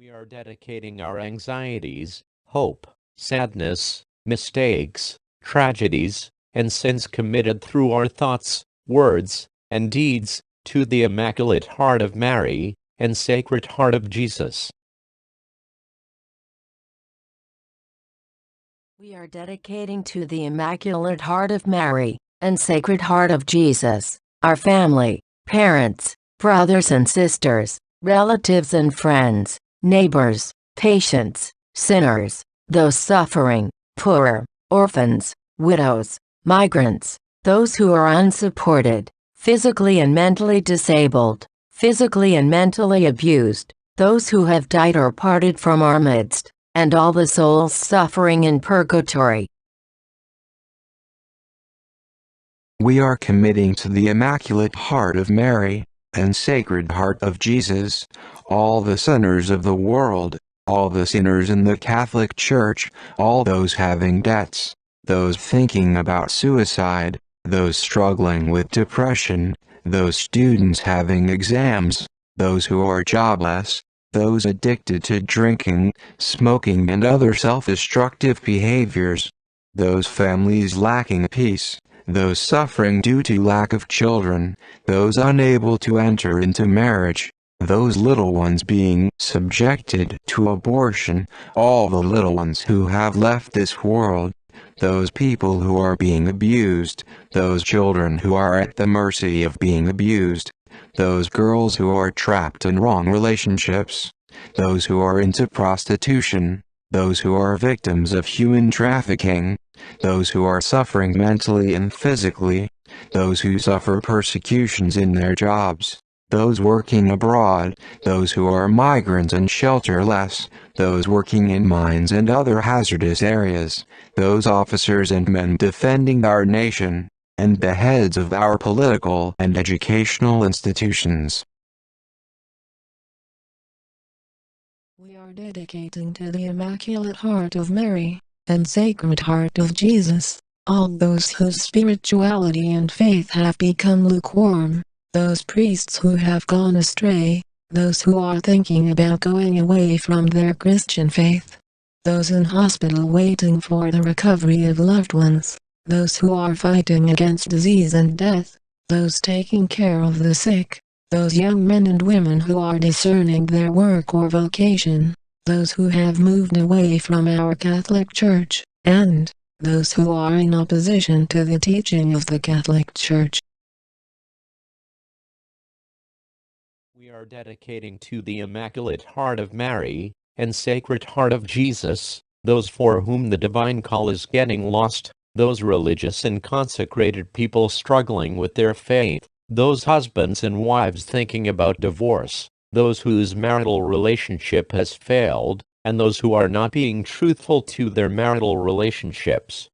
We are dedicating our anxieties, hope, sadness, mistakes, tragedies, and sins committed through our thoughts, words, and deeds, to the Immaculate Heart of Mary, and Sacred Heart of Jesus. We are dedicating to the Immaculate Heart of Mary, and Sacred Heart of Jesus, our family, parents, brothers and sisters, relatives and friends, neighbors, patients, sinners, those suffering, poor, orphans, widows, migrants, those who are unsupported, physically and mentally disabled, physically and mentally abused, those who have died or parted from our midst, and all the souls suffering in purgatory. We are committing to the Immaculate Heart of Mary, and Sacred Heart of Jesus, all the sinners of the world, all the sinners in the Catholic Church, all those having debts, those thinking about suicide, those struggling with depression, those students having exams, those who are jobless, those addicted to drinking, smoking and other self-destructive behaviors, those families lacking peace, those suffering due to lack of children, those unable to enter into marriage, those little ones being subjected to abortion, all the little ones who have left this world, those people who are being abused, those children who are at the mercy of being abused, those girls who are trapped in wrong relationships, those who are into prostitution, those who are victims of human trafficking, those who are suffering mentally and physically, those who suffer persecutions in their jobs, those working abroad, those who are migrants and shelterless, those working in mines and other hazardous areas, those officers and men defending our nation, and the heads of our political and educational institutions. We are dedicating to the Immaculate Heart of Mary, and Sacred Heart of Jesus, all those whose spirituality and faith have become lukewarm, those priests who have gone astray, those who are thinking about going away from their Christian faith, those in hospital waiting for the recovery of loved ones, those who are fighting against disease and death, those taking care of the sick, those young men and women who are discerning their work or vocation, those who have moved away from our Catholic Church, and those who are in opposition to the teaching of the Catholic Church. We are dedicating to the Immaculate Heart of Mary, and Sacred Heart of Jesus, those for whom the divine call is getting lost, those religious and consecrated people struggling with their faith, those husbands and wives thinking about divorce, those whose marital relationship has failed, and those who are not being truthful to their marital relationships,